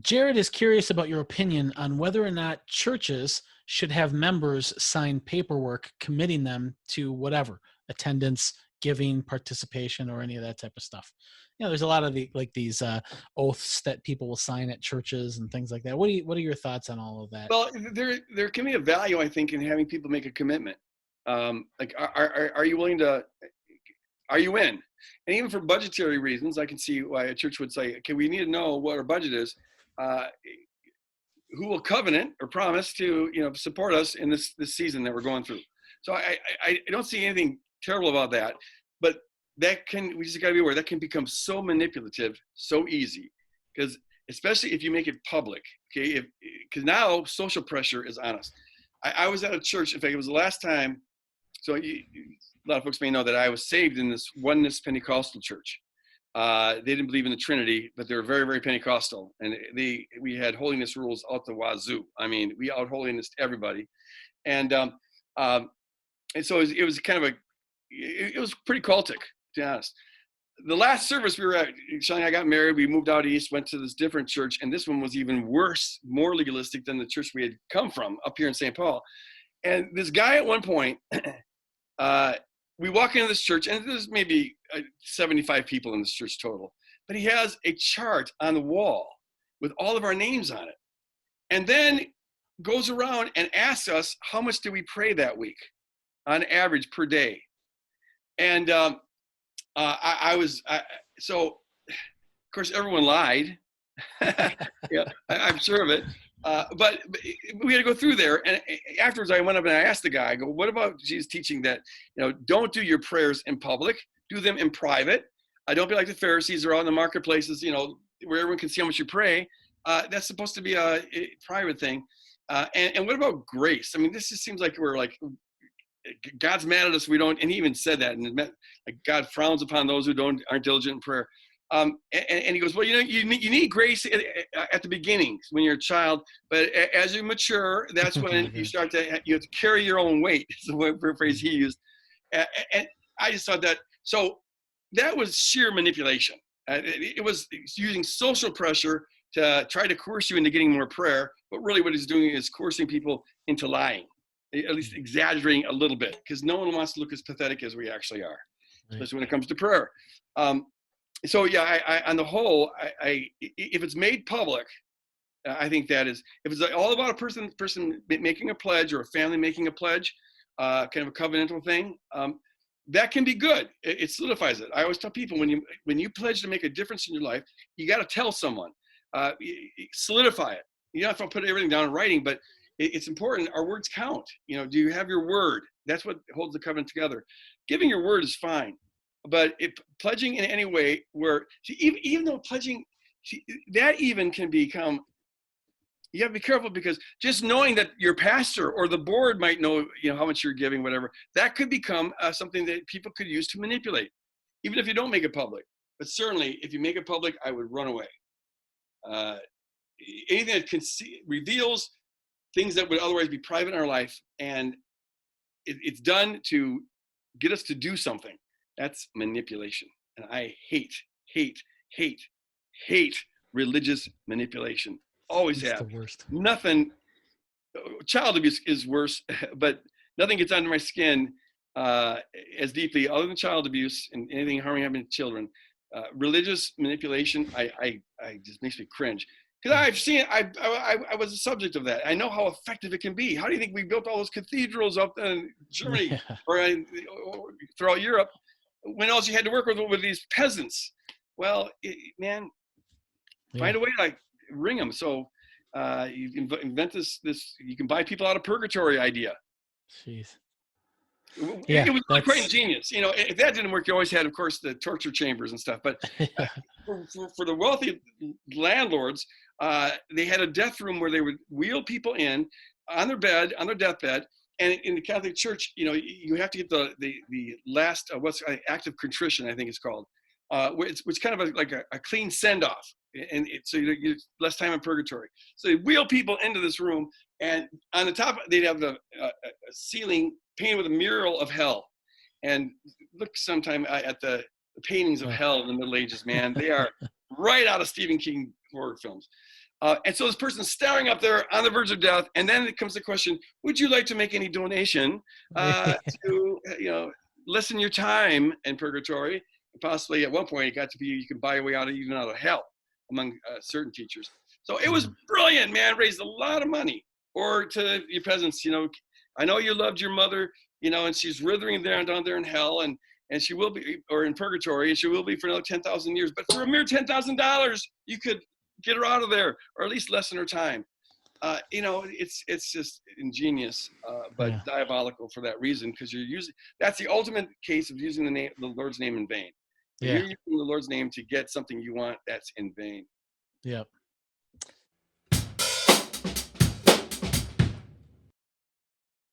Jared is curious about your opinion on whether or not churches should have members sign paperwork committing them to whatever attendance, giving, participation, or any of that type of stuff. There's a lot of these oaths that people will sign at churches and things like that. What are your thoughts on all of that? Well, there can be a value, I think, in having people make a commitment. Like, are you willing to? Are you in? And even for budgetary reasons, I can see why a church would say, okay, we need to know what our budget is. Uh, who will covenant or promise to, support us in this season that we're going through? So I don't see anything terrible about that, but we just got to be aware that can become so manipulative so easy, because especially if you make it public, okay? Because now social pressure is on us. I was at a church, in fact, it was the last time. So a lot of folks may know that I was saved in this Oneness Pentecostal church. They didn't believe in the Trinity, but they were very, very Pentecostal. And we had holiness rules out the wazoo. I mean, we out holiness everybody. And so it was kind of it was pretty cultic, to be honest. The last service we were at, Sean and I got married, we moved out east, went to this different church, and this one was even worse, more legalistic than the church we had come from up here in St. Paul. And this guy at one point, we walk into this church, and there's maybe 75 people in this church total, but he has a chart on the wall with all of our names on it, and then goes around and asks us, how much do we pray that week on average per day? And so of course everyone lied. Yeah, I'm sure of it. But we had to go through there, and afterwards I went up and I asked the guy, I go, what about Jesus teaching that, don't do your prayers in public, do them in private. Don't be like the Pharisees or out in the marketplaces, where everyone can see how much you pray. That's supposed to be a private thing. And what about grace? I mean, this just seems like we're like, God's mad at us. We don't, and he even said that, and it meant, like, God frowns upon those who aren't diligent in prayer. And he goes, well, you need grace at the beginning when you're a child, but as you mature, that's when you have to carry your own weight. Is the phrase he used. And I just thought that, so that was sheer manipulation. It was using social pressure to try to coerce you into getting more prayer, but really what he's doing is coercing people into lying, at least exaggerating a little bit, because no one wants to look as pathetic as we actually are, especially when it comes to prayer. So yeah, on the whole, if it's made public, I think that is, if it's all about a person making a pledge, or a family making a pledge, kind of a covenantal thing, that can be good. It solidifies it. I always tell people, when you pledge to make a difference in your life, you got to tell someone, solidify it. You don't have to put everything down in writing, but it's important. Our words count. Do you have your word? That's what holds the covenant together. Giving your word is fine. But pledging in any way where, even though pledging, that even can become, you have to be careful, because just knowing that your pastor or the board might know, how much you're giving, whatever, that could become something that people could use to manipulate, even if you don't make it public. But certainly, if you make it public, I would run away. Anything that reveals things that would otherwise be private in our life, and it's done to get us to do something, that's manipulation. And I hate religious manipulation. Always have. The worst. Nothing, child abuse is worse, but nothing gets under my skin as deeply, other than child abuse and anything harming children. Religious manipulation, I just makes me cringe. Because I've seen it, I was a subject of that. I know how effective it can be. How do you think we built all those cathedrals up in Germany or throughout Europe, when else you had to work with these peasants? Well, find a way to ring them. So you can invent this you can buy people out of purgatory idea. Jeez. It was really quite ingenious. If that didn't work, you always had, of course, the torture chambers and stuff. But for the wealthy landlords, they had a death room where they would wheel people in on their deathbed. And in the Catholic Church, you have to get the last act of contrition, I think it's called, which kind of like a clean send off, and so you less time in purgatory. So they wheel people into this room, and on the top they'd have a ceiling painted with a mural of hell. And look sometime at the paintings of hell in the Middle Ages, man. They are right out of Stephen King horror films. And so this person's staring up there on the verge of death, and then it comes the question: would you like to make any donation to, lessen your time in purgatory? And possibly at one point it got to be you can buy your way even out of hell among certain teachers. So it was Mhm. brilliant, man. Raised a lot of money. Or to your peasants, I know you loved your mother, and she's writhing down there in hell, and she will be, or in purgatory, and she will be for another 10,000 years. But for a mere $10,000, you could get her out of there, or at least lessen her time. It's just ingenious, but Yeah. diabolical for that reason, because you're using, that's the ultimate case of using the Lord's name in vain. When Yeah. you're using the Lord's name to get something you want, that's in vain. Yeah.